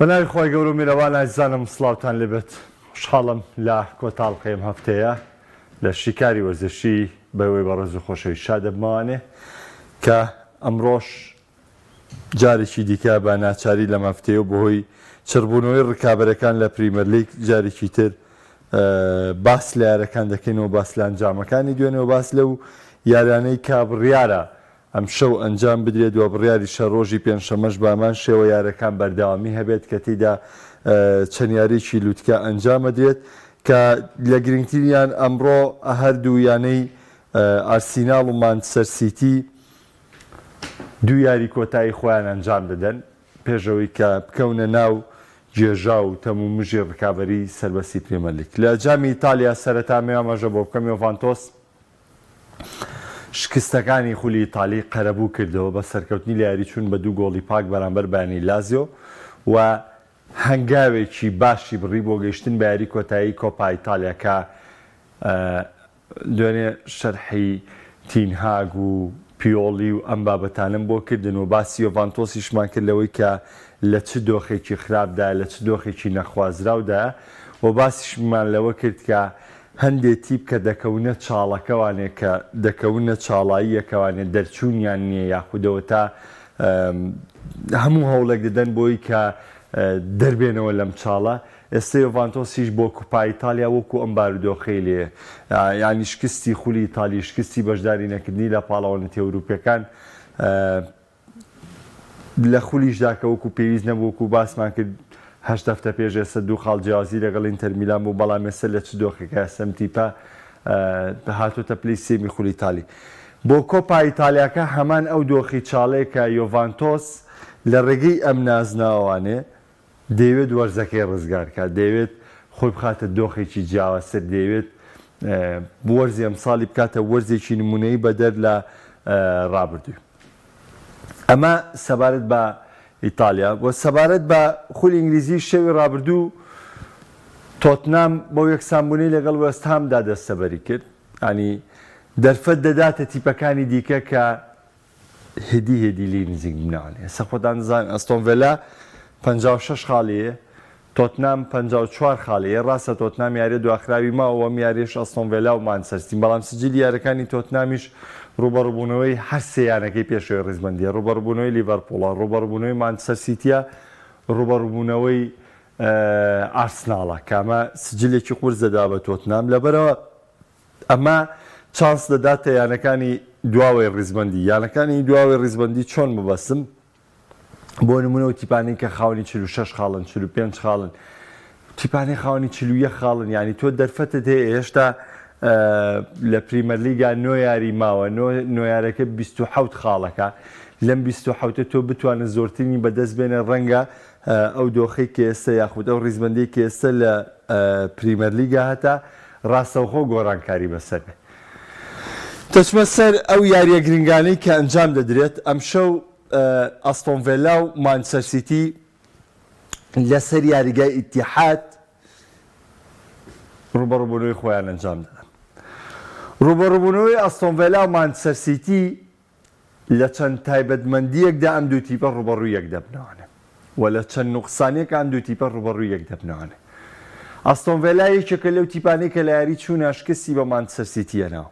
بەناوی خۆی گەورە و میرەوان ئازیزانم سڵاوتان لێبێت. خوشحاڵم لە کۆتاڵقەیەم هەفتەیە لە شیکاری وەرزشی بەوەی بەڕێز و خۆشەوی شادە بمەوانێ کە ئەمڕۆژ جارێکی دیکە بە ناچاری لەم هەفتەیە و بەهۆی چڕبوونەوەی ڕکابەرەکان لە پریمەر لیگ جارێکی تر باس لە یارەکان دەکەینەوە، باس لە ئەنجامەکانی دوێنەوە، باس لەو یارانەی کا بڕیارە ئەم شەو ئەنجام بدرێت و بڕیاری شەڕۆژی پێنجشەمەش بامان شێوە یارەکان بەردەوامی هەبێت کە تێیدا چەند یاریی لووتکە ئەنجام ئەدرێت کە لە گرنگترینیان ئەمڕۆ هەردوو یانەی ئارسیناڵ و مانچستەر سیتی دوو یاری کۆتایی خۆیان ئەنجام دەدەن پێشەوەی کە بکەونە ناو جێژا و تەموو مژی ڕکابەری سەربەسی پرێمەر لیگ. لە جامی ئیتالیا سەرەتا مێوامەژە بۆ بکەم یۆڤانتۆس شکستەکانی خولی ئیتالی قەرەبوو کردەوە بە سەرکەوتنی لە یاری چوون بە 2 گۆڵی پاک بەرامبەر بەیانی لازیۆ و هەنگاوێکی باشی بڕی بۆ گەیشتن بە یاری کۆتایی کۆپا ئیتالیا کە دوێنێ شەرحی تینهاگ و پیۆلی و ئەم بابەتانم بۆ کردن و باسی یۆڤانتۆسیشمان کرد لەوەی کە لە چ دۆخێکی خراپدا لە چ دۆخێکی نەخوازراودا و باسیشمان لەوە کرد کە هەندێک تیپ کە دەکەونە چاڵەکەوانێ کە دەکەونە چاڵاییەکەوانێ دەرچوونیان نییە یاخودەوە تا هەموو هەوڵێک دەدەن بۆی کە دەربێنەوە لەم چاڵە. ئێستا یۆڤانتۆسیش بۆ کوپای ئیتالیا وەکو ئەم بارودۆخەی لێ ینی شکستی خولی ئیتالی شکستی بەشداری نەکردنی لە پاڵەوانەتی ئەوروپیەکان لە خولیشدا کە وەکو پێویست نەبوو وەکو باسمان کرد 8 هەفتە پێش ئێستا 2 خاڵ جیازی لەگەڵ ئینتەر میلان بوو بەڵام ئێستا لە چ دۆخێکە سەمتیپە هاتوۆتە پلەی سێمی خولی ئیتالی. بۆ کۆپا ئیتالیاکە هەمان ئەو دۆخی چاڵەیە کە یۆڤانتۆس لە ڕێگەی ئەم نازناوانێ دەیەوێت وەرزەکەی ڕزگارکە، دەیەوێت خۆی بخاتە دۆخێکی جیاوازتر، دەیەوێت وەرزی ئەمساڵی بکاتە وەرزێکی نمونەیی بەدەر لە ڕابردووی. ئەمە سەبارەت بە ئیتالیا بۆ سەبارەت بە خولی ئینگلیزی شەوی ڕابردوو تۆتنام بۆ یەکسانبوونی لەگەڵ وەستهامدا دەستەبەری کرد، ینی دەرفەت دەداتە تیپەکانی دیکە کە هێدی لی نزیک بناوانێ. ئێستا خۆتان دەزانن ئەستۆن ڤیلا 56 خاڵیە، تۆتنام 54 خاڵیە. ڕاستە تۆتنام یاریە دواخراوی ماوە ئەم یاریش ئەستۆن ڤیلا و مانچستەر سیتی، بەڵام سجلی یارەکانی تۆتنامیش ڕوبەڕووبوونەوەی هەر سێ یانەکەی پێشەوەی ڕیزبەندیە، ڕوبەڕووبوونەوەی لیڤەرپوڵە، ڕوبەڕووبوونەوەی مانچستەر سیتیە، ڕوبەڕووبوونەوەی ئارسناڵە کە ئەمە سجلێکی قورس دەدا بە تۆتنام. لەبەرەوە ئەمە چانس دەداتە یانەکانی دواوەی ڕیزبەندی. یانەکانی دواوەی ڕیزبەندی چۆن ببەسم؟ بۆ نمونەوە تیپانەی کە خاوەنی 46 خاڵن، 45 خاڵن، تیپانەی خاوەنی 41 خاڵن، ینی تۆ دەرفەتت هەیە هێشتا لە پریمەر لیگا 9 یاری ماوە، 9 یارەکە 27 خاڵەکە، لەم 27 تۆ بتوانە زۆرترینی بەدەست بێنە ڕەنگە ئەو دۆخەی کە ئێستا یاخود ئەو ڕیزبەندی کە ئێستا لە پریمەر لیگا هەتا ڕاستەوخۆ گۆڕانکاری بەسەر بێ. دەچمە سەر ئەو یاریە گرنگانەی کە ئەنجام دەدرێت. ئەم شەو ئەستۆن ڤیلا و مانچستەر سیتی لەسەر یاریگای ئیتیحاد ڕوبەڕووبوونەوەی خۆیان ئەنجام دەدەن. ڕوبەڕووبوونەوەی ئەستۆن ڤیلا و مانچستەر سیتی لە چەند تایبەتمەندیەکدا ئەم دوو تیپە ڕوبەڕووی یەک دەبنەوانێ و لە چەند نوقسانێک ئەم دوو تیپە ڕوبەڕووی یەک دەبنەوانێ. ئەستۆن ڤیلا یەکێکە لەو تیپانەی کە لە یاری چوونە شکستی بە مانچستەر سیتیە ناو.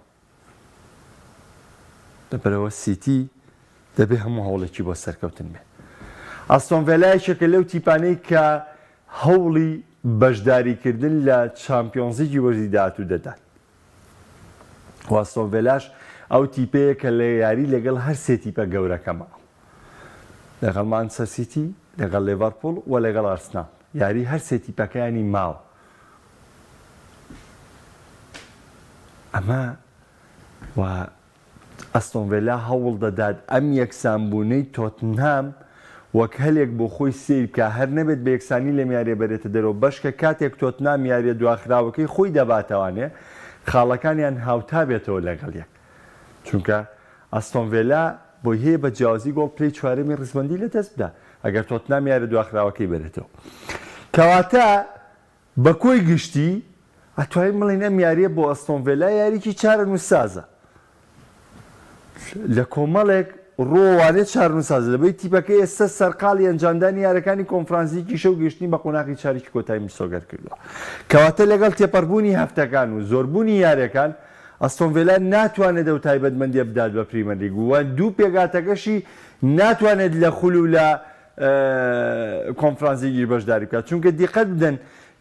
لەبەرەوە سیتی دەبێ هەموو هەوڵێکی بۆ سەرکەوتن بێ. ئەستۆن ڤیلا یەکێکە لەو تیپانەی کە هەوڵی بەشداریکردن لە چامپیۆنزیکی وەرزی داهاتوو دەدات. و ئەستۆن ڤیلاش ئەو تیپەیە کە لە یاری لەگەڵ هەر سێ تیپە گەورەکەمە، لەگەڵ مانچستەر سیتی، لەگەڵ لیڤەرپوڵ و لەگەڵ ئارسنال، یاری هەر سێ تیپەکەیانی ماوە. ئەمە و ئەستۆن ڤیلا هەوڵ دەدات ئەم یەکسانبوونەی تۆتنهام وەک هەلێک بۆ خۆی سیر بکە، هەر نەبێت بە یەکسانی لەم یاریە بەرێتە دەرەوە، بەشکە کاتێک تۆتنهام یاریە دواخراوەکەی خۆی دەباتەوانێ خاڵەکانیان هاوتا بێتەوە لەگەڵ یەک، چونکە ئەستۆن ڤیلا بۆی هەیە بە جیاوازی گۆڵ پلەی چوارەمی ڕیزبەندی لە دەست بدا ئەگەر تۆتنهام یاریە دواخراوەکەی بێتەوە. کەواتە بە کۆی گشتی ئەتوانین بڵێن ئەم یاریە بۆ ئەستۆن ڤیلا یاریکی چارە نووسازە. لە کۆمەڵێک ڕۆوانێت چارنووساز لەبەی تیپەکەی ئێستا سەرقاڵی ئەنجامدانی یاریەکانی کۆنفرانزیکی شەو گەشتنی بە قۆناغی چارێکی کۆتایی میسۆگەر کردووە کەواتە لەگەڵ تێپەڕبوونی هەفتەکان و زۆربوونی یاریەکان ئەستۆن ڤیلا ناتوانێت دە و تایبەتمەندی بدات بە پریمەر لیگ و دوو پێگاتەکەشی ناتوانێت لە خول و لە کۆنفرانزیگی بەشداری بکات چونکە دیقەت بدەن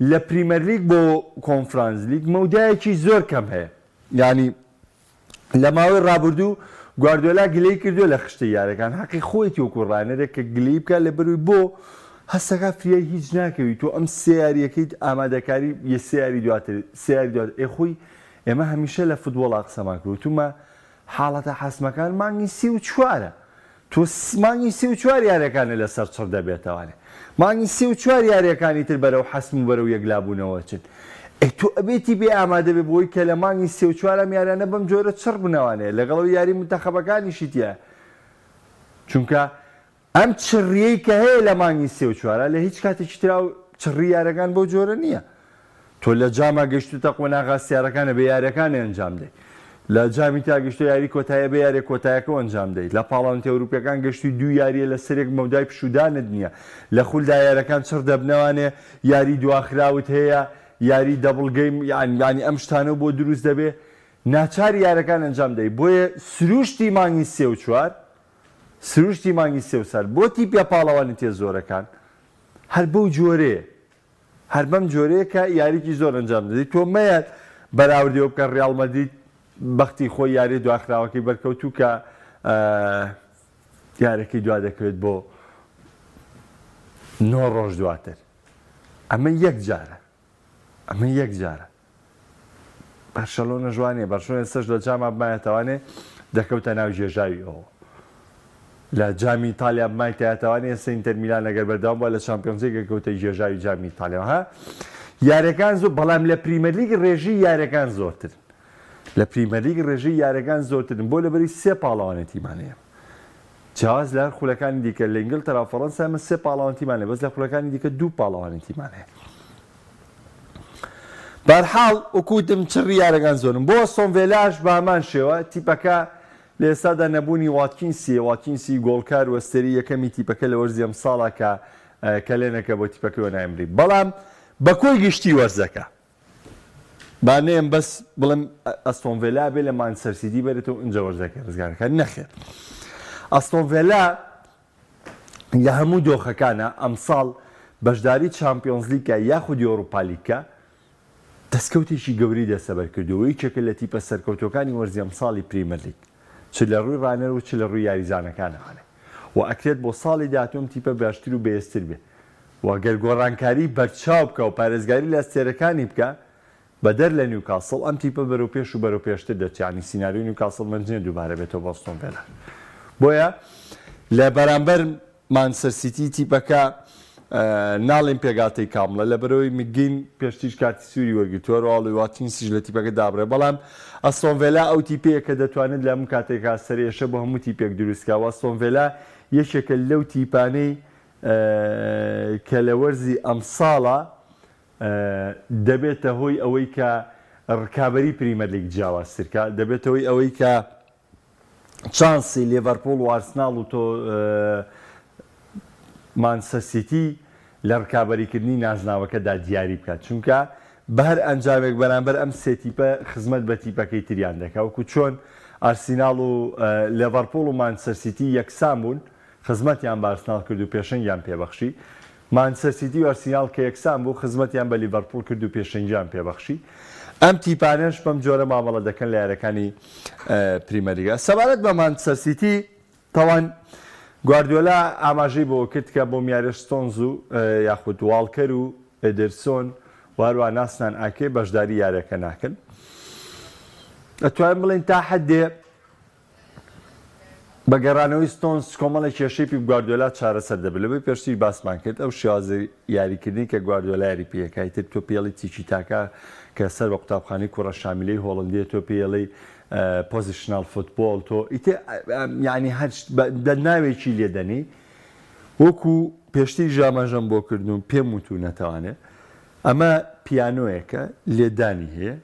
لە پریمەر لیگ بۆ کۆنفرانز لیگ مەودایەکی زۆر کەم هەیە یعنی لە ماوەی ڕابردوو گواردیۆلا گلەی کردووە لە خشتە یاریەکان حەقی خۆیەتی وەکو ڕانەرێک کە گلەی بکات لە بەروی بۆ هەستەکە فریای هیچ ناکەوی تۆ ئەم سێ یاریەکەیت ئامادەکاری یە سێ یاری دواتر سێ یاری دواتر خۆی ئێمە هەمیشە لە فوتبۆڵ قسەمان کردوتمە حاڵەتە حەسمەکان مانگی 34 تۆ مانگی 34 یاریەکانە لەسەر چڕ دەبێتەوانێ مانگی 34 یاریەکانی تر بەرەو حەسم و بەرەو یەکلابوونەوە چن تۆ ئەبێتی بێ ئامادە بێ بۆی کە لە مانگی 34 یاریانە بەم جۆرە چڕ بنەوانێ لەگەڵەوە یاری منتەخەبەکانیشی تیە چونکە ئەم چڕیەی کە هەیە لە مانگی 34 لە هیچ کاتێکی ترا چڕی یاریەکان بۆ جۆرە نییە تۆ لە جاما گەشتوتە قۆناغا سیارەکانە بە یاریەکانی ئەنجام دەی لە جامی تا گەشتو یاری کۆتایە بە یاری کۆتایەکە ئەنجام دەیت لە پاڵاونتی ئەوروپیەکان گەشتی دوو یاریە لە سەرێک مەودای پشودانت نییە لە خولدا یاریەکان چڕ دەبنەوانێ یاری دواخراوت هەیە یاری دەبڵگەیم یانی ئەم شتانە بۆ دروست دەبێ ناچار یاریەکان ئەنجام دەی بۆیە سروشتی مانگی 34 سروشتی مانگی 34 بۆ تیپیا پاڵەوانی تێ زۆرەکان هەر بەو جۆرەیە هەر بەم جۆرەیە کە یاریکی زۆر ئەنجام دەدەیت تۆ مەیە بەراوردەوە بکە ڕیاڵ مەدرید بەختی خۆی یاری دواخراوەکەی بەرکەوتوو کە یارەکەی دوا دەکەوێت بۆ 9 ڕۆژ دواتر ئەمە یەک جارە ئەمە یەک جارە بەرشەلۆنە جوانێ بەرشۆنە سەش لە جاما بمایەتەوانێ دەکەوتە ناو ژێژاوی ئەوە لە جامی ئیتالیا بمای تایەتەوانێ ئێستا ئینتەر میلان ئەگەر بەردەوام بووە لە چامپیۆنز لیگ دەکەوتە ژێژاوی جامی ئیتالیا ها یاریەکان زۆر بەڵام لە پریمەر لیگ ڕێژی یاریەکان زۆرتر لە پریمەر لیگ ڕێژەی یاریەکان زۆرترن بۆ لەبەری سێ پاڵەوانێتیمانەیە جیاواز لە خولەکانی دیکە لە ئینگلتەرا و فەڕەنسا ئەمە سێ پاڵەوانێتیمانەیە بەس لە خولەکانی دیکە دوو پاڵەوانێتیمانەیە بەرحاڵ وەکوتم چڕی یاریەکان زۆرن بۆ ئەستۆن ڤیلاش بە هەمان شێوە تیپەکە لە ئێستادا نەبوونی واتکینسی گۆڵکار وەستەری یەکەمی تیپەکە لە وەرزی ئەم ساڵا کە لێنەکە بۆ تیپەکە وەنایمری بەڵام بە کۆی گشتی وەرزەکە بانێم بەس بڵم ئەستۆن ڤیلا بێ لە مانچستەر سیتی بێتەوە ئەنجە وەرزەکە ڕزگارەکە نەخێر ئەستۆن ڤیلا لە هەموو دۆخەکانە ئەمساڵ بەشداری چامپیۆنز لیگە یاخود ئەوروپا لیگە دەستکەوتێکی گەوری دەسەبەر کردووە یەکێکە لە تیپە سەرکەوتوەکانی وەرزی ئەمساڵی پریمەر لیگ چ لە ڕووی ڕانەر و چ لە ڕووی یاریزانەکانەوانێ و ئەکرێت بۆ ساڵی داهاتووم تیپە باشتر و بەهێزتر بێ وەگەر گۆڕانکاری بەرچاو بکە و پارێزگاری لە ئەستێرەکانی بکە بەدەر لە نیوکاسڵ ئەم تیپە بەرەو پێش و بەرەو پێشتر دەچیانی سیناریۆی نیوکاسڵ منجێ دووبارە بێتەوە بۆ ئەستۆن ڤیلا بۆیە لە بەرامبەر مانچستەر سیتی تیپەکە ناڵێن پێگاتەی کامڵە لە بەرەوەی مگین پێشتیش کاتی سووری وەرگتووە ڕاڵی واتینسیش لە تیپەکە دابڕێ بەڵام ئەستۆن ڤیلا ئەو تیپەیە کە دەتوانێت لە هەموو کاتێکا سەرێشە بۆ هەموو تیپێک دروستکەوە ئەستۆن ڤیلا یەکێکە لەو تیپانەی کە لە وەرزی ئەم ساڵە دەبێتە هۆی ئەوەی کە ڕکابەری پریمەر لیگ جیاوازترکە دەبێتەوەی ئەوەی کە چانسی لێڤەرپۆڵ و ئارسناڵ و تۆ مانچستەر سیتی لە ڕکابەریکردنی نازناوەکەدا دیاری بکات چونکە بە هەر ئەنجامێک بەرامبەر ئەم سێ تیپە خزمەت بە تیپەکەی تریان دەکات وەکو چۆن ئارسیناڵ و لێڤەرپۆڵ و مانچستەر سیتی یەکسان بوون خزمەتیان بە ئارسناڵ کرد و پێشەنگیان پێبەخشی مانچستەر سیتی و ئارسیناڵ کە یەکسان بوو خزمەتیان بە لیڤەرپۆڵ کرد و پێشەنگیان پێبەخشی ئەم تیپانەش بەم جۆرە مامەڵە دەکەن لە یاریەکانی پریمەر لیگە سەبارەت بە مانچستەر سیتی تاوان گواردیۆلا ئاماژەی بۆ کرد کە بۆ میارێ ستۆنز و یاخود واڵکەر و ئێدرسۆن وارووا ناسنان ئاکێ بەشداری یاریەکە ناکەن دەتوانین بڵێن تا حەدێ بە گەڕانەوەی ستۆنز کۆمەڵی کێشەی گواردیۆلا چارەسەر دەبێت لەبەی پێشتر باسمان کرد ئەو شێوازە یاریکردنی کە گواردیۆلا یاری پێیەکای تر تۆ پێڵی تیچی تاکە کە سەر بە قوتابخانەی کوڕە شامیلەی هۆڵندیە تۆ پێڵی پۆزیشنال فوتبۆڵ تۆ ینی هەر ناوێکی لێدەنی وەکو پێشتری ژامەژەم بۆ کردوون پێم وتو نەتەوانێت ئەمە پیانۆیەکە لێدانی هەیە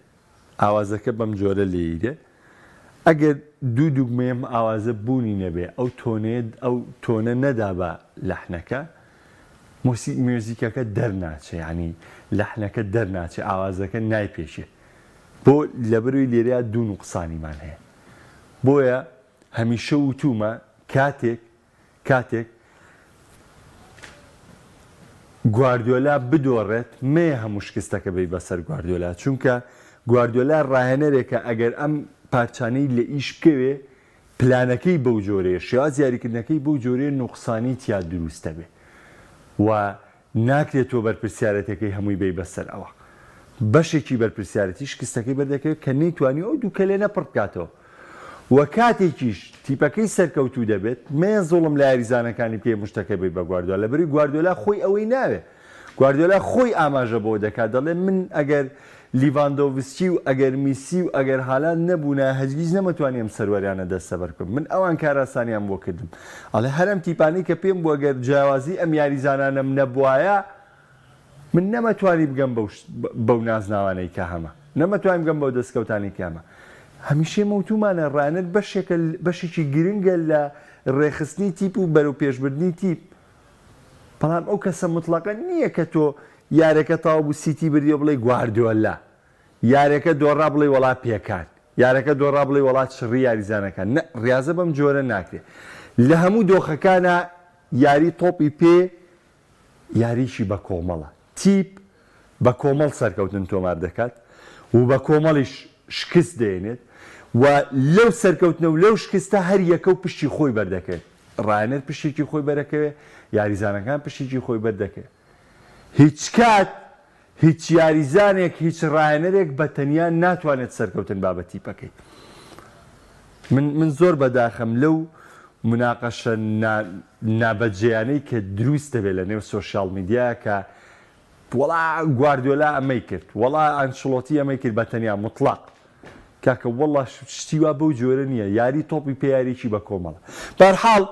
ئاوازەکە بەم جۆرە لێیرێ ئەگەر دوو دوگمەیەم ئاوازە بوونی نەبێ ئەو تۆنە نەدا بە لەحنەکە میوزیکەکە دەرناچێ ینی لەحنەکە دەرناچێ ئاوازەکە نایپێشێ بۆ لەبەروی لێرەیە دوو نوقسانیمان هەیە بۆیە هەمیشە وتومە کاتێک گواردیۆلا بدۆڕێت مێ هەموو شکستەکە بێ بەسەر گواردیۆلا چونکە گواردیۆلا ڕاهێنەرێکە ئەگەر ئەم پارچانەی لە ئیش بکەوێ پلانەکەی بەو جۆرەیە شێواز یاریکردنەکەی بەو جۆرەیە نوقسانی تیا دروستە بێ و ناکرێتەوە بەرپرسیارەتەکەی هەمووی بێ بەسەر ئەوە بەشێکی بەرپرسیارەتی شکستەکەی بەردەکەوێت کە نەیتوانی ئەو دووکەلێ نەپڕکاتەوە وە کاتێکیش تیپەکەی سەرکەوتوو دەبێت مێ زوڵم لە یاریزانەکانی پێ مشتەکە بێ بە گواردیۆلا لەبەری گواردیۆلا خۆی ئەوەی ناوێ گواردیۆلا خۆی ئاماژە بۆ دەکات دەڵێ من ئەگەر لیڤاندۆڤسکی و ئەگەر میسی و ئەگەر هالاند نەبوونە هەرگیز نەمەتوانیم سەروەریانە دەستەبەر بکەم من ئەوان کاراسانیان بۆ کردم ئەڵێ هەرم تیپانی کە پێم بووە گەر جیاوازی ئەم یاریزانانم نەبوایە من نەمەتوانی بگەم بەو نازناوانەی کە هەمە نەمەتوانیم بگەم بەو دەستکەوتانی کامە هەمیشێ مەوتومانە ڕانەت بەشێکی گرنگە لە ڕێخستنی تیپ و بەرەو پێشبردنی تیپ بەڵام ئەو کەسە مطلقە نییە کە تۆ یارەکە تاوا بوو سیتی بردیە بڵێ گواردیۆلا یارەکە دۆڕا بڵێ وڵات پێکان یارەکە دۆڕا بڵێ وڵات شڕی یاریزانەکان ڕاضە بەم جۆرە ناکرێت لە هەموو دۆخەکانە یاری تۆپی پێ یاریشی بە کۆمەڵە تیپ بە کۆمەڵ سەرکەوتن تۆمار دەکات و بە کۆمەڵیش شکست دێنێت و لەو سەرکەوتنە و لەو شکستە هەر یەکە و پشتی خۆی بەردەکەوێت ڕایەنەر پشتێکی خۆی بەرەکەوێت یاریزانەکان پشتێکی خۆی بەردەکەوێت هیچ کات هیچ یاریزانێک هیچ ڕایەنەرێک بە تەنیا ناتوانێت سەرکەوتن بابەتی بکەیت من زۆر بەداخەم لەو مناقەشە نابەجێیانەی کە دروست دەبێت لە نێو سۆشیال میدیا کە وەڵا گواردیۆلا ئەمەی کرد وەڵا ئانچلۆتی ئەمەی کرد بە تەنیا مطلق کاکە وەڵا شتیوا بەو جۆرە نییە یاری تۆپی پێ یاریی بە کۆمەڵە بەرحاڵ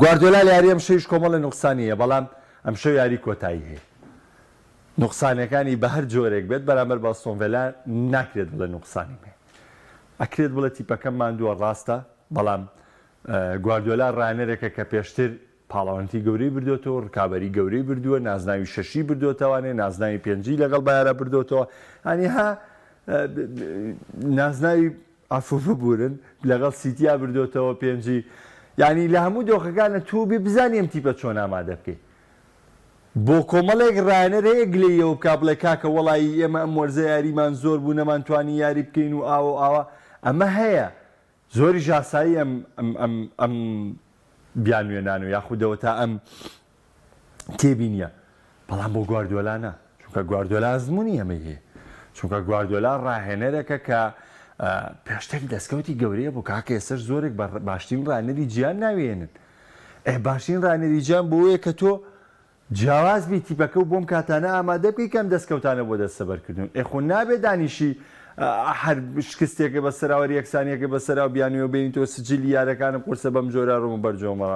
گواردیۆلا لە یاری ئەم شەویش کۆمەڵە نوقسانیە بەڵام ئەم شەو یاری کۆتایی هەیە نوقسانەکانی بە هەر جۆرێک بێت بەرامبەر بە ئەستۆن ڤیلا ناکرێت بڵێ نوقسانی هەیە ئەکرێت بڵێ تیپەکەم ماندووە ڕاستە بەڵام گواردیۆلا ڕایەنەرێکە کە پێشتر پاڵەوانتی گەورەی بردوێتەوە ڕکابەری گەورەی بردووە نازناوی شەشی بردوێتەوانێ نازناوی پێنجی لەگەڵ بایارە بردوێتەوە هەنیها نازناوی ئافۆ ببورن لەگەڵ سیتیا بردوێتەوە پێنجی یعنی لە هەموو دۆخەکانە تو بێ بزانیم تیپە چۆن ئامادە بکەیت بۆ کۆمەڵێک ڕایەنەر هەیە گلەیەوە بکا بڵێ کاکە وەڵی ئێمە ئەم وەرزە یاریمان زۆر بوو نەمانتوانی یاری بکەین و ئاوە ئەمە هەیە زۆری ژاسایی ئەم بیانوێنان و یاخودەوە تا ئەم تێبینیە بەڵام بۆ گواردیۆلانە چونکە گواردیۆلا ئەزمموی ئەمە هەیە چونکە گواردیۆلا ڕاهێنەرەکە کە پێشتر دەستکەوتی گەورەیە بۆ کاکە ئێسەر زۆرێک باشترین ڕانەری گیان ناوێنن باشترین ڕانەری گیان بۆیە کە تۆ جیاواز بی تیپەکە و بۆم کاتانە ئامادە بکەی کەم دەستکەوتانە بۆ دەستەبەرکردن خۆ نابێ دانیشی هەر شکستێکە بە سەراوەری یەکسانیەکە بە سەراو بیانیەوە بینی تۆ سجلی یارەکانم قورسە بەم جۆرە ڕوم بەرجۆمە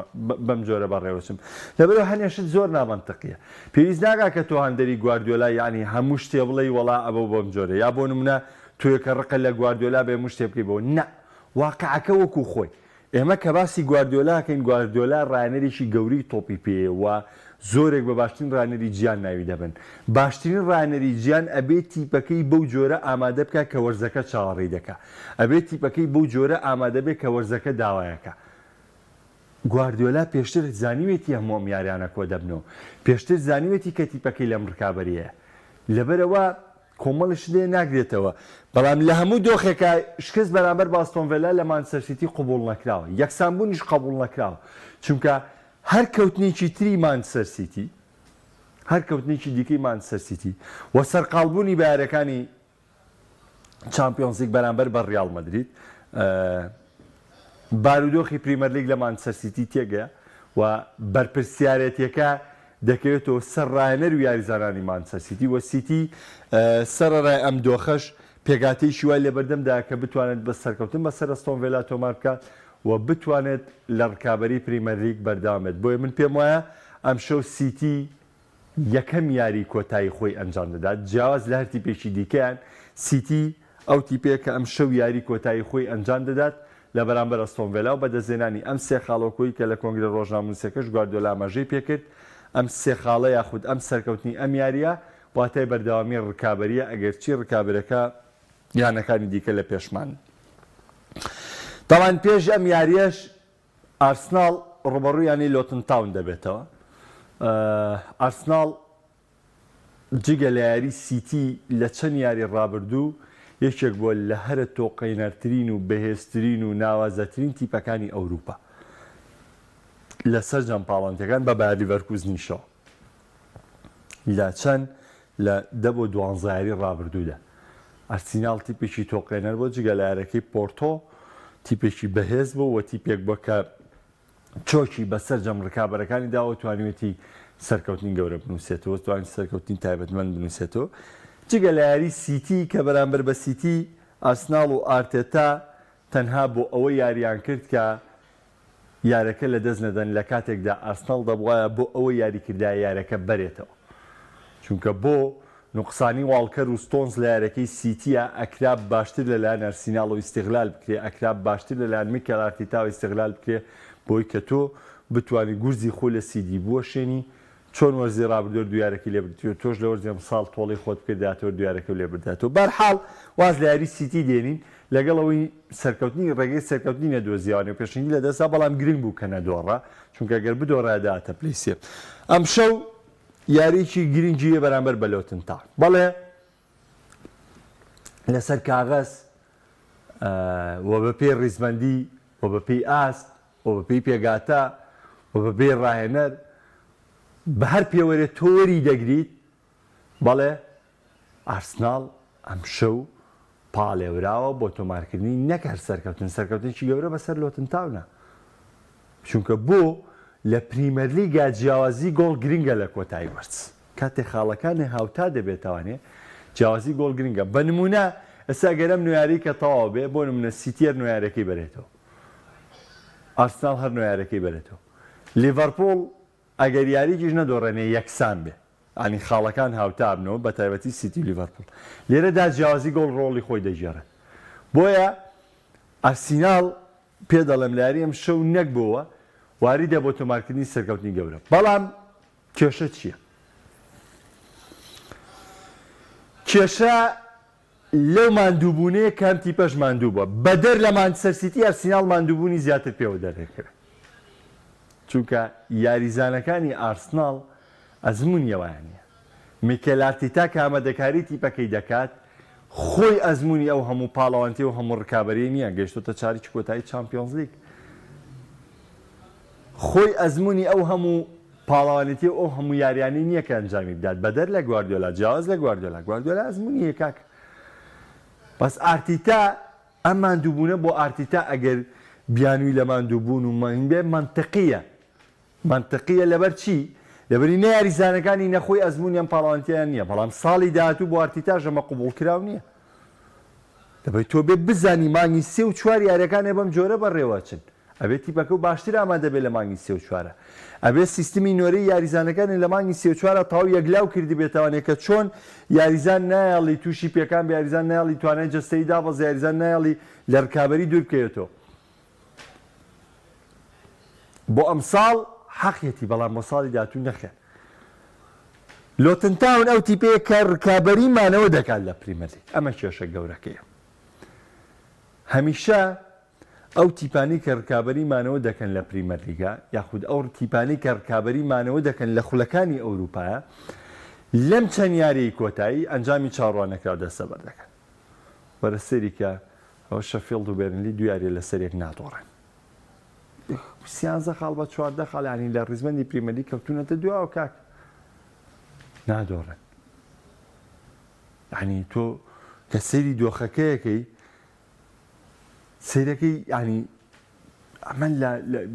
بەم جۆرە بەڕێوەچم لەبەرەوە هەنێشت زۆر نامەنتەقیە پێویست ناگا کە تۆ هەندەری گواردیۆلا ینی هەموو شتێ بڵێ وەڵا ئەوە بەم جۆرە یا بۆ نمونە تۆیەکە ڕقە لە گواردیۆلا بێ هەموو شتێ بکەی بۆ نە واقعەکە وەکو خۆی ئێمە کە باسی گواردیۆلاکەین گواردیۆلا ڕایەنەرێکی گەوری تۆپی پێ و زۆرێک بە باشترین ڕانەری گیان ناوی دەبن باشترین ڕانەری گیان ئەبێت تیپەکەی بەو جۆرە ئامادە بکە کە وەرزەکە چاوەڕێی دەکا ئەبێت تیپەکەی بەو جۆرە ئامادە بێت کە وەرزەکە داوایەکە گواردیۆلا پێشتر زانیوێتی هەموو ئەم یاریانە کۆ دەبنەوە پێشتر زانیوێتی کە تیپەکەی لەم ڕکابەریە لەبەرەوە کۆمەڵش لێ ناگرێتەوە بەڵام لە هەموو دۆخێکە شکست بەرامبەر با ئەستۆن ڤیلا لە مانچستەر سیتی قبوڵ نەکراوە یەکسانبوونیش قبوڵ نەکراوە چونکە هەر کەوتنێکی تری مانچستەر سیتی هەر کەوتنێکی دیکەی مانچستەر سیتی و سەرقاڵبوونی بە یاریەکانی چامپیۆنز لیگ بەرامبەر بە ڕیال مەدرید بارودۆخی پریمەر لیگ لە مانچستەر سیتی تێگەیە و بەرپرسیارەتیەکە دەکەوێتەوە سەر ڕایەنەر و یاریزانانی مانچستەر سیتی و سیتی سەرەڕای ئەم دۆخەش پێگاتەی شیوای لێبەردەمدا کە بتوانێت بە سەرکەوتن بەسەر ئەستۆن ڤیلا تۆمار بکات و بتوانێت لە ڕکابەری پریمەر لیگ بەردەوامێت بۆیە من پێم وایە ئەم شەو سیتی یەکەم یاری کۆتایی خۆی ئەنجام دەدات جیاواز لە هەر تیپێکی دیکەیان سیتی ئەو تیپەیە کە ئەم شەو یاری کۆتایی خۆی ئەنجام دەدات لە بەرامبەر ئەستۆن ڤیلا و بەدەستهێنانی ئەم سێ خاڵۆکۆی کە لە کۆنگرە ڕۆژنامەنووسەکەش گواردیۆلا ئاماژەی پێکرد ئەم سێ خاڵە یاخود ئەم سەرکەوتنی ئەم یاریە واتای بەردەوامی ڕکابەریە ئەگەرچی ڕکابەرەکە یانەکانی دیکە لە پێشمان. تاوان پێش ئەم یاریەش ئارسناڵ ڕوبەڕوویانی لۆتن تاون دەبێتەوە. ئارسناڵ جگە لە یاری سیتی لە چەند یاری ڕابردوو یەکێک بۆ لە هەرە تۆقەینەرترین و بەهێزترین و ناوازەترین تیپەکانی ئەوروپا لەسەر جەمپاڵانتەکان بە بایر لیڤەرکوزنیشەوە لە چەند لە 10 بۆ 12 یاری ڕابردوودا. ئارسیناڵ تیپێکی تۆقەینەر بۆ جگە لە یارەکەی پۆرتۆ تیپێکی بەهێز بۆ و تیپێک بۆ کە چۆکی بەسەر جەم ڕکابەرەکانی داوە توانیوێتی سەرکەوتنی گەورە بنووسێتەوە توانین سەرکەوتنی تایبەتمەند بنووسێتەوە. جگە لە یاری سیتی کە بەرامبەر بە سیتی ئارسناڵ و ئارتێتا تەنها بۆ ئەوە یاریان کرد کە یارەکە لە دەست نەدەن لە کاتێکدا ئارسناڵ دەبواە بۆ ئەوە یاریکردای یارەکە بەرێتەوە چونکە بۆ نوقسانی واڵکەر و ستۆنز لە یارەکەی سیتیە ئەکراب باشتر لەلایەن ئەرسیناڵ و ئیستیغلال بکرێ ئەکراب باشتر لەلایەن میکێل ئارتێتا و ئیستیغلال بکرێ بۆی کە تۆ بتوانانی گورزی خۆ لە سیدی بوەشێنی چۆن وەرزی ڕابردووە دویارەکەی لێبردووە تۆش لە وەرزی ساڵ تۆڵی خۆت بکرداتەوە دویارەکە و لێبرداتەوە. بەرحاڵ واز لە یاری سیتی دێنین لەگەڵەوەی سەرکەوتنی ڕێگەی سەرکەوتنی نەدۆزیوانێ و پێشنگی لە دەستا بەڵام گرنگ بوو کە نەدۆڕە چونکە گەر بدۆڕاداتە پلیسیە. ئەم شەو یاریی گرنگیە بەرامبەر بە لۆتن تاون بەڵێ لەسەر کاغەز وە بە پێی ڕیزمەندی وە بە پێی ئاست وە بە پێی پێگاتە وە بە پێی ڕاهێنەر بە هەر پێوەرە تۆری دەگریت بەڵێ ئارسناڵ ئەم شەو پاڵێوراوە بۆ تۆمارکردنی نەکار سەرکەوتنی گەورە بەسەر لۆتن تاونە چونکە بۆ لە پریمەر لیگا جیاوازی گۆڵ گرنگە لە کۆتایی وەرز کاتێک خاڵەکانی هاوتا دەبێتوانێ جیاوازی گۆڵ گرنگە بە نمونە ئەسا گەرەم نوێیاری کە تەواو بێ بۆ نمونە سیتیەر نوێیارەکەی بەرێتەوە ئارسناڵ هەر نوێیارەکەی بەرێتەوە لیڤەرپۆڵ ئەگەر یاریکیش نەدۆڕێنێ یەکسان بێ ئانی خاڵەکان هاوتا بنەوە بە تایبەتی سیتی و لیڤەرپۆڵ لێرەدا جیاوازی گۆڵ ڕۆڵی خۆی دەژێڕێت بۆیە ئارسیناڵ پێ دەڵێم لە یاری ئەم شەو نەک بووە واری دە بۆ تۆمارکردنی سەرکەوتنی گەورە بەڵام کێشە چییە؟ کێشە لەو ماندووبوونەیە کام تیپەش ماندوو بووە بەدەر لە مانچستەر سیتی ئارسیناڵ ماندووبوونی زیاتر پێوە دەرێکرد چونکە یاریزانەکانی ئارسناڵ ئەزممویەوەیان نیە میکێل ئارتێتا کە ئامادەکاری تیپەکەی دەکات خۆی ئەزمموی ئەو هەموو پاڵەوانتی و هەموو ڕکابەری نییە گەیشتۆتە چارێکی کۆتایی چامپیۆنز لیگ خۆی ئەزمموی ئەو هەموو پاڵەوانێتی ئەو هەموو یاریانی نییە کە ئەنجامی بدات بەدەر لە گواردیۆلا جیاواز لە گواردیۆلا ئەزمموی کاک بەس ئارتێتا ئەم ماندووبوونە بۆ ئارتێتا ئەگەر بیانووی لە ماندووبوون و ماین بێ منطقیە لەبەر چی؟ لەبەری نە یاریزانەکانی نەخۆی ئەزممویان پاڵەوانتیان نییە بەڵام ساڵی داهاتوو بۆ ئارتێتا ژەمە قبوڵکراو نییە دەبێت تۆ بێ بزانی مانگی 3 و 4 یاریەکانێ بەم جۆرە بەڕێوەچن ئەبێت تیپەکە و باشتر ئامادە بێت لە مانگی 3 و 4 ئەبێت سیستمی نۆرەی یاریزانەکانی لە مانگی 3 و 4 تەواو یەکلااو کردی بێتوانێت کە چۆن یاریزان نایاڵی تووشی پێکان بە یاریزان نایاڵی توانای جەستەی دابەز یاریزان نایاڵی لە ڕکابەری دوور بکەوێتەوە بۆ ئەم ساڵ حەقیەتی بەڵام بۆ ساڵی داهاتوو نەخێ لۆتن تاون ئەو تیپەیە کە ڕکابەریمانەوە دەکات لە پریمەر لیگ ئەمە کێشە گەورەکەیە هەمیشە ئەو تیپانی کە ڕکابەریمانەوە دەکەن لە پریمەر لیگا یاخود ئەو تیپانی کە ڕکابەریمانەوە دەکەن لە خولەکانی ئەوروپایە لەم چەند یاریی کۆتایی ئەنجامی چاڕوانەکە دەستەبەر دەکەن وەرە سەیری کە ئەو شەفیڵد و بێرنلی دو یاریە لەسەرێک ناتۆڕێن 13 خاڵ بە 14 خاڵ ینی لە ڕیزبەندی پریمەر لیگ کەوتونەتە دواوە کاک نادۆڕێن ینی تۆ کە سەیری دۆخەکەیەکەی سیرەکەی ینی ئەمە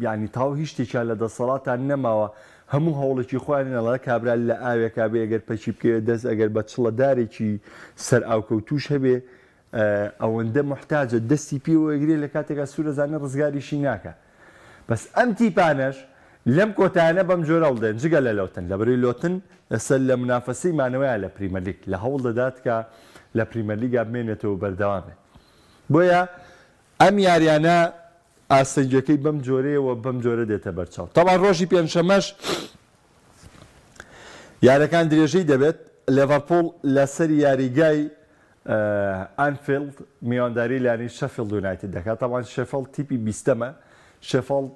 ینی تاو هیچ شتێکیان لە دەسەڵاتان نەماوە هەموو هەوڵێکی خۆیان نەڵە کابرا لە ئاوێکا بێ ئەگەر پەچی بکەوێت دەست ئەگەر بە چڵەدارێکی سەر ئاوکەوتوش هەبێ ئەوەندە محتاجە دەستی پێوەگرێ لە کاتێکا سوورەزانە ڕزگاریشی ناکە بەس ئەم تیپانەش لەم کۆتایانە بەم جۆرە هەڵدێن جگە لە لۆتن لەبەرەوەی لۆتن لەسەر لە منافەسەی مانەوەیە لە پریمەر لیگ لە هەوڵ دەدات کە لە پریمەرلیگا بمێنێتەوە بەردەوامێ. بۆیە ئەم یاریانە ئاسەنجەکەی بەم جۆرەیەوە بەم جۆرە دێتە بەرچاو. تەواو ڕۆژی پێنجشەمەش یاریەکان درێژەی دەبێت. لێڤەرپوڵ لەسەر یاریگای ئەنفیلد میوانداری لانی شەفیلد یونایتد دەکات. تەواو شەفیلد تیپی 20ەمە. شەفیلد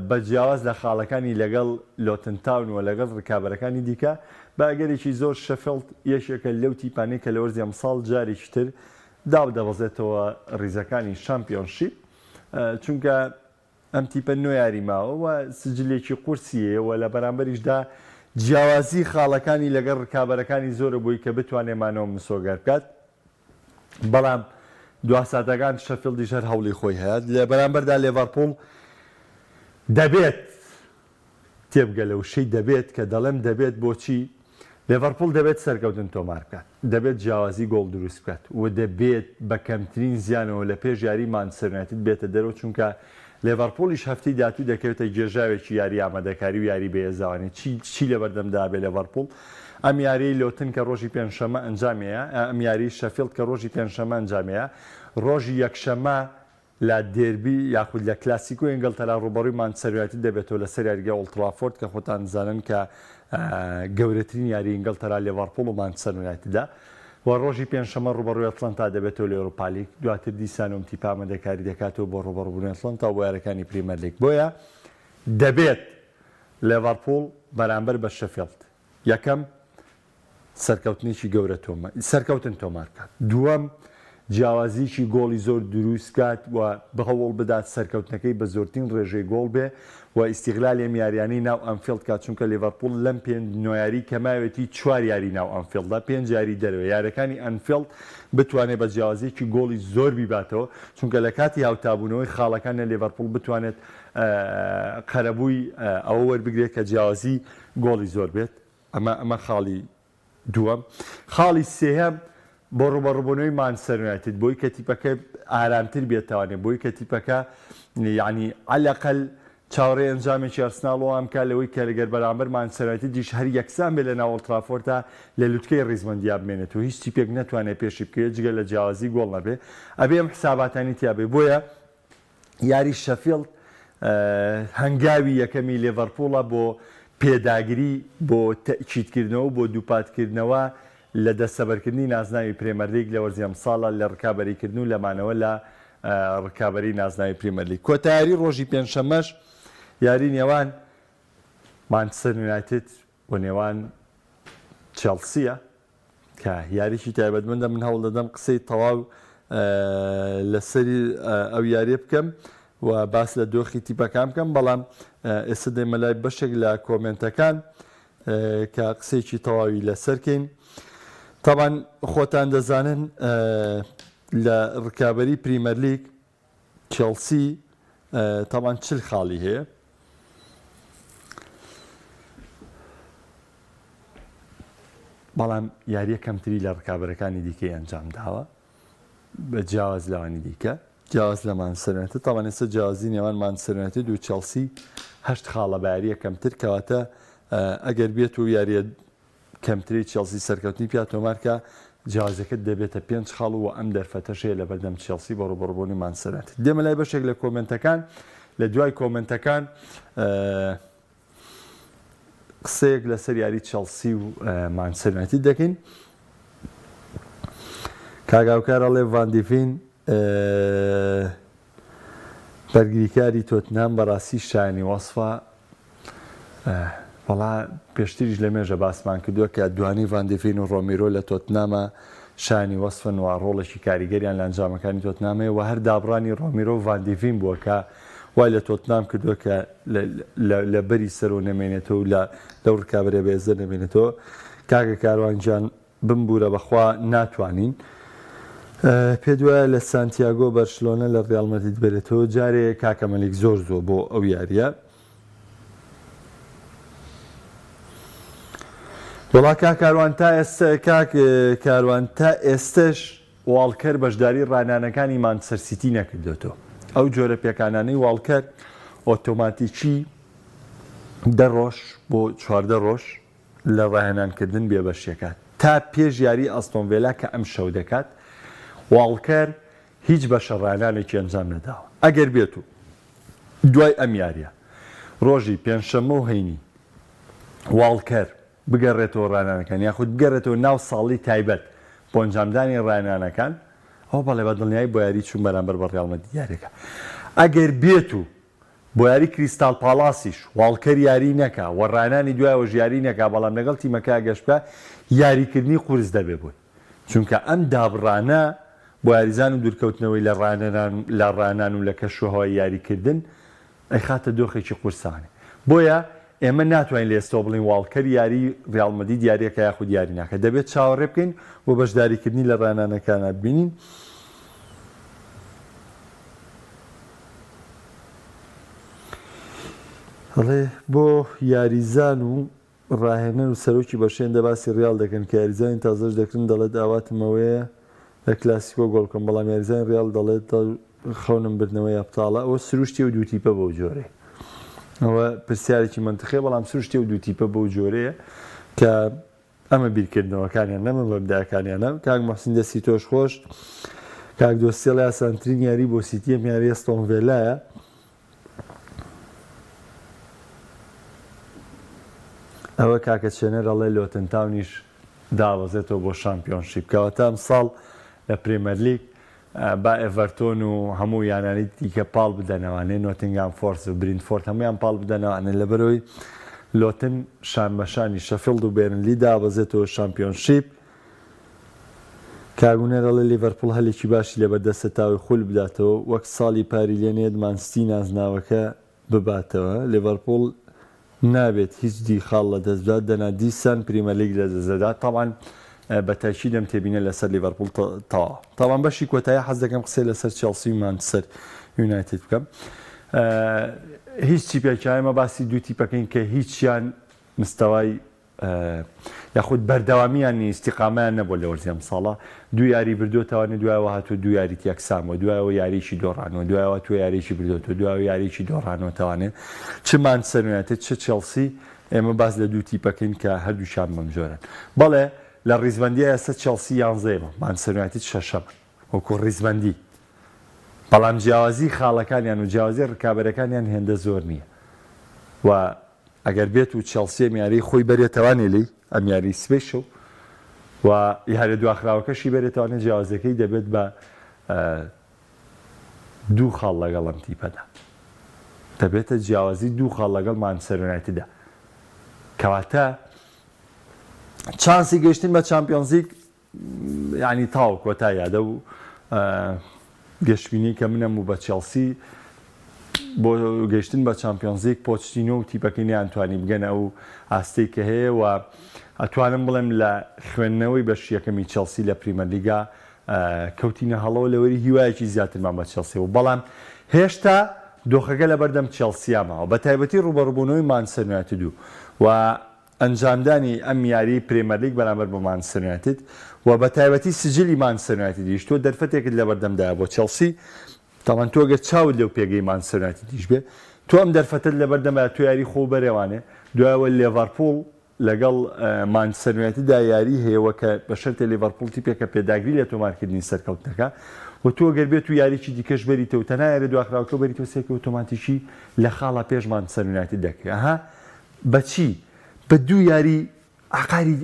بە جیاواز لە خاڵەکانی لەگەڵ لۆتن تاون و لەگەڵ ڕکابەرەکانی دیکە بە ئەگەرێکی زۆر شەفیلد یەکێکە لەو تیپانەی کە لە وەرزی ئەمساڵ جارێکی تر داو دەبەزێتەوە ڕیزەکانی شامپیۆنشیپ، چونکە ئەم تیپە نۆ یاری ماوە و سجلێکی قورسیەوە لە بەرامبەریشدا جیاوازی خاڵەکانی لەگەڵ ڕکابەرەکانی زۆرە بووی کە بتوانێمانەوە مسۆگەر بکات. بەڵام دواسادەکان شەفیلدیش هەر هەوڵی خۆی هەیە. لە بەرامبەردا لێڤەرپوڵ دەبێت تێبگە لە وشەی دەبێت کە دەڵێم دەبێت بۆچی لێڤەرپوڵ دەبێت سەرکەوتن تۆمار بکات، دەبێت جیاوازی گۆڵ دروست بکات و دەبێت بە کەمترین زیانەوە لە پێش یاری مانچستەر یونایتد بێتە دەرەوە، چونکە لێڤەرپوڵیش هەفتەی داهاتوو دەکەوێتە گێژاوێکی یاری ئامادەکاری و یاری بەهێزانێ. چی لە بەردەمدا بێ لێڤەرپوڵ؟ ئەم یاری لۆتن کە ڕۆژی پێنجشەمە ئەنجامەیە، ئەم یاری شەفیلد کە ڕۆژی پێنجشەمە ئەنجامەیە، ڕۆژی یەکشەمە لە دێربی یاخود لە کلاسیکۆ ئینگلتەرا ڕوبەڕووی مانچستەر یونایتد دەبێتەوە لەسەر یاریگای ئۆڵد ترافۆرد کە خۆتان دەزانن کە گەورەترین یاری ئینگلتەرا لێڤەرپوڵ و مانچستەر یونایتدە. و ڕۆژی پێنجشەمە ڕوبەڕووی ئەتلانتا دەبێتەوە لە ئەوروپا لیگ، دواتر دیسان ئەم تیپە ئامادەکاری دەکاتەوە بۆ ڕوبەڕووبوونی ئەتلانتا بۆ یاریەکانی پریمەر لیگ. بۆیە دەبێت لێڤەرپوڵ بەرامبەر بە شەفیلد یەکەم سەرکەوتنێکی گەورە سەرکەوتن تۆمار بکات، دووەم جیاوازیکی گۆڵی زۆر دروست بکات و بەهەوڵ بدات سەرکەوتنەکەی بە زۆرترین ڕێژەی گۆڵ بێ و ئیستیغلالی ئەم یاریانەی ناو ئەنفیلد کات، چونکە لێڤەرپوڵ لەم نۆیاری کەماوێتی 4 یاری ناو ئەنفیلدا 5 یاری دەروێ یاریەکانی ئەنفیلد بتوانێت بە جیاوازیکی گۆڵی زۆر بیباتەوە، چونکە لە کاتی هاوتابوونەوەی خاڵەکان لە لێڤەرپوڵ بتوانێت قەرەبووی ئەوە وەربگرێت کە جیاوازی گۆڵی زۆر بێت. ئەمە خاڵی دووەم. خاڵی سێهەم بۆ ڕوبەڕووبوونەوەی مانچستەر یونایتد بۆی کە تیپەکە ئارامتر بێتوانێت، بۆی کە تیپەکە یعنی عەلەقەل چاوەڕێی ئەنجامێکی ئەرسناڵەوە ئەم کا لەوەی کە لەگەر بەرامبەر مانچستەر یونایتدیش هەر یەکسان بێت لە ناو ئۆڵد ترافۆردا لە لووتکەی ڕیزمەندیا بمێنێتەوە، هیچ تیپێک نەتوانێت پێشی بکرێت جگە لە جیاوازی گۆڵ نەبێ، ئەبێ ئەم حساباتانی تیابێ. بۆیە یاری شەفیلد هەنگاوی یەکەمی لێڤەرپوڵە بۆ پێداگیری، بۆ تەئکیدکردنەوە، بۆ دووپاتکردنەوە لە دەستەبەرکردنی نازناوی پرێمەر لیگ لە وەرزی ئەمساڵە لە ڕکابەریکردن و لەمانەوە لە ڕکابەری نازناوی پرێمەر لیگ. کۆتاییاری ڕۆژی پێنجشەمەش یاری نێوان مانچستەر یونایتد و نێوان چێلسیە کە یاریی تایبەتمەندە. من هەوڵ دەدەم قسەی تەواو لەسەری ئەو یاریە بکەم و باس لە دۆخی تیپەکان بکەم، بەڵام ئێستا دەیمە لای بەشێک لە کۆمنتەکان کە قسەیەکی تەواوی لەسەرکەین. تاوان خۆتان دەزانن لە ڕکابەری پریمەر لیگ چێلسی تاوان چل خاڵی هەیە، بەڵام یاریە کەمتری لە ڕکابەرەکانی دیکەی ئەنجام داوە بە جیاواز لەوانی دیکە، جیاواز لە مانچستەر یونایتد. تاوان ئێستا جیاوازی نێوان مانچستەر یونایتد و چێلسی 8 خاڵە بە یاریە کەمتر، کەواتە ئەگەر بێت و یاریە کەمتری چێلسی سەرکەوتنی پیا تۆمارکە جیاوازەکەت دەبێتە 5 خاڵ و ئەم دەرفەتەشەیە لە بەردەم چێلسی بە ڕوبەڕووبوونی مانچستەر یونایتد. دێمە لای بەشێک لە کۆمنتەکان. لە دوای کۆمنتەکان قسەیەک لەسەر یاری چێلسی و مانچستەر یونایتد دەکەین. کاگاوکار ئەڵێ ڤاندیڤین بەرگریکاری تۆتنهام بەڕاستی شایانی وەسفە. وەڵا پێشتریش لە مێژە باسمان کردووە کە دوانی ڤاندیڤین و ڕۆمیرۆ لە تۆتنامە شایانی وەسفن و ڕۆڵێکی کاریگەریان لە ئەنجامەکانی تۆتنامەیە و هەر دابڕانی ڕۆمیرۆ و ڤاندیڤین بووە کە وای لە تۆتنام کردووە کە لە بەری سەرۆ نەمێنێتەوە و لەو ڕکابەرێ بێزە نەمێنێتەوە. کاگە کاروانجان بمبورە بەخوا ناتوانین. پێ وایە لە سانتیاگۆ بەرشلۆنە لە ڕیال مەدرید بێتەوە. جارێ کاکە مەلیک زۆر بۆ ئەو یاریە. وڵا کاروان تا ئێستش واڵکەر بەشداری ڕانانەکانی مانچستەر سیتی نەکردوێتەوە. ئەو جۆرە پێکانانەی واڵکەر ئۆتۆماتیکی 10 ڕۆژ بۆ 14 ڕۆژ لە ڕاهێنانکردن بێبەشیەکان تا پێش یاری ئەستۆن ڤیلا کە ئەم شەو دەکات واڵکەر هیچ بەشەڕانانێکی ئەنجام نەداوە. ئەگەر بێت و دوای ئەم یاریە ڕۆژی پێنجشەممە و هەینی واڵکەر بگەڕێتەوە ڕانانەکان یاخود بگەڕێتەوە ناو ساڵی تایبەت بۆ ئەنجامدانی ڕانانەکان ئەو بەڵێ بە دڵنیایی بۆ یاری چوون بەرامبەر بە ڕیاڵ مەدرید یاریەکە. ئەگەر بێت و بۆ یاری کریستال پالاسیش واڵکەر یاری نەکا و ڕانانی دوایەوەژ یاری نەکا بەڵام لەگەڵ تیمەکە گەشت بکە یاریکردنی قورس دەبێ بووی چونکە ئەم دابڕانە بۆ یاریزان و دوورکەوتنەوەی لە ڕانان و لە کەشوهەوەی یاریکردن ئەی خاتە دۆخێکی قورسانێ. بۆیە ئێمە ناتوانین لە ئێستا بڵین واڵکەر یاری ڕیاڵ مەدرید یاریەکە یاخود یاری ناکە دەبێت چاوەڕێ بکەین بۆ بەشداریکردنی لە ڕانانەکانە ببینین. هەڵێ بۆ یاریزان و ڕاهێنەر و سەرۆکی بەشێن دەباسی ڕیاڵ دەکەن کە یاریزانی تازەش دەکردن دەڵێت ئاواتمەوەیە لە کلاسیکۆ گۆڵکەم بەڵام یاریزانی ڕیاڵ دەڵێت خەونم بردنەوەی ئەبتاڵە ئەوە سروشتی و دووتیپە بەو جۆرێ ئەوە پرسیارێکی منتخێ بەڵام سروشتی و دووتیپە بەو جۆرەیە کە ئەمە بیرکردنەوەکانیان نەمە بەمداکانیانە. کاک مەحسین دەستی تۆش خۆش کاک دۆستێڵی ئاسانترین یاری بۆ سیتیە یاری ئەستۆن ڤیلایە. ئەوە کاکە چێنەر ئەڵێ لۆتن تاونیش داوەزێتەوە بۆ شامپیۆنشیپ کەواتە ئەم ساڵ لە پرێمەر لیگ با ئێڤەرتۆن و هەموو یانانی دیکە پاڵ بدەنەوانێ نۆتینگهام فۆرس و برینفۆرد هەمویان پاڵ بدەنەوانێ لەبەرەوەی لۆتن شانبەشانی شەفیڵد و بێرنلی دابەزێتەوە شامپیۆنشیپ. کاگونەر ئەڵێ لیڤەرپوڵ هەلێکی باشی لە بەردەستە تاوی خول بداتەوە وەک ساڵی پاریلێنێت مانستی نازناوەکە بباتەوە. لیڤەرپوڵ نابێت هیچ دیخاڵ لە دەستدات دەنا دیسان پریمەر لیگ لە دەستدات تاوان بە تاکی دەم تێبینە لەسەر لیڤەرپوڵ تەواو. تاوان بەشی کۆتایی حەز دەکەم قسەی لەسەر چێلسی و مانچستەر یونایتد بکەم. هیچ تیپێکایمە باسی دوو تیپەکەین کە هیچیان مستەوای یاخود بەردەوامیان نی ئیستیقامەیان نەبووە لە وەرزی ساڵە دوو یاری بردوتەوانێ دوایەوە هاتووە دوو یاریت یەکسامەوە دوایەوە یاریی دۆڕانەوە دوایەوە تو یاریی بردوتەوە دوایەوە یاریی دۆڕانەوەتەوانێت چ مانچستەر یونایتد چ چێلسی ئێمە باس لە دوو تیپەکەین کە هەردووشان بەم جۆرن. بەڵێ لە ڕیزبەندی ئێستا چێلسی 11ەوە مانچستەر یونایتد 6ەمە وەکو ڕیزبەندی بەڵام جیاوازی خاڵەکانیان و جیاوازی ڕکابەرەکانیان هێندە زۆر نییە و ئەگەر بێت و چێلسی یاری خۆی بەرێتەوانێ لی ئەم یاری سپێشە و یارە دواخراوەکەشی بێتوانێت جیاوازەکەی دەبێت بە دوو خاڵ لەگەڵ ئەم تیپەدا دەبێتە جیاوازی دوو خاڵ لەگەڵ مانچستەر یونایتددا کەواتە چانسی گەیشتن بە چامپیۆنز لیگ یعنی تاو کۆتا یادە و گەشتبینی کە منەم و بە چێلسی بۆ گەیشتن بە چامپیۆنز لیگ پۆچتینۆ و تیپەکەی نیانتوانی بگەنە و ئاستەی کە هەیە و ئەتوانم بڵێم لە خوێندنەوەی بەش یەکەمی چێلسی لە پریمەر لیگا کەوتینە هەڵەوە لەوەری هیوایەکی زیاترمان بە چێلسی و بەڵام هێشتا دۆخەکە لە بەردەم چێلسیامەوە بە تایبەتی ڕوبەڕووبوونەوەی مانچستەر یونایتد و ئەنجامدانی ئەم یاری پرێمەر لیگ بەرامبەر بە مانچستەر یونایتد و بە تایبەتی سجلی مانچستەر یونایتدیش تۆ دەرفەتێکت لە بەردەمدایە بۆ چێلسی تاوان تۆ گەر چاوت لەو پێگەی مانچستەر یونایتدیش بێ تۆ ئەم دەرفەتت لە بەردەمە تۆ یاری خۆ بەرێوانێ دوایەوە لیڤەرپوڵ لەگەڵ مانچستەر یونایتددا یاری هەیەوە کە بە شەرتە لیڤەرپوڵ تیپێکە پێداگری لە تۆمارکردنی سەرکەوتنەکە و تۆ گەر بێت و یاریی دیکەش بەریتەوە تەنها یارە دواخراوەکە بەریتەوە سێکە ئۆتۆماتیکی لە خاڵا پێش مانچستەر یونایتد دەکرێت ئەها بەچی بە دوو یاری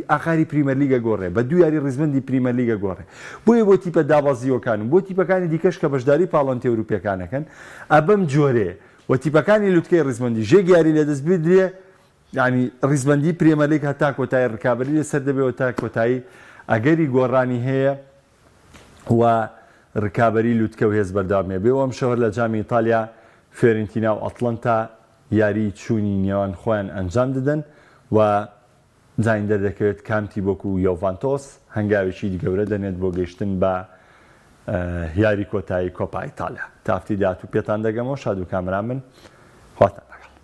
ئاقاری پریمەر لیگە گۆڕێ بە دوو یاری ڕیزبەندی پریمەر لیگە گۆڕێ بۆیە بۆ تیپە دابەزیەکانم بۆ تیپەکانی دیکەش کە بەشداری پاڵۆنتە ئەوروپیەکانەکەن ئەبەم جۆرێ و تیپەکانی لوتکەی ڕیزبەندی ژێک یاری لەدەست بدرێ ینی ڕیزبەندی پرێمەر لیگ هەتا کۆتایی ڕکابەری لەسەر دەبێەوە تا کۆتایی ئەگەری گۆڕانی هەیە و ڕکابەری لوتکە و هێز بەردامێ بێ ئەم شەوەر لە جامی ئیتالیا فێرنتینا و ئەتڵەنتا یاری چوونی نێوان خۆیان ئەنجام دەدەن و جاین دەردەکەوێت کامتی بۆکو یۆڤانتۆس هەنگاوێکی دیگەورە دەنێت بۆ گەیشتن بە یاری کۆتایی کۆپا ئیتالیا تا هەفتەی داهاتوو پێتان دەگەمەوە شاد و کامران من خواتان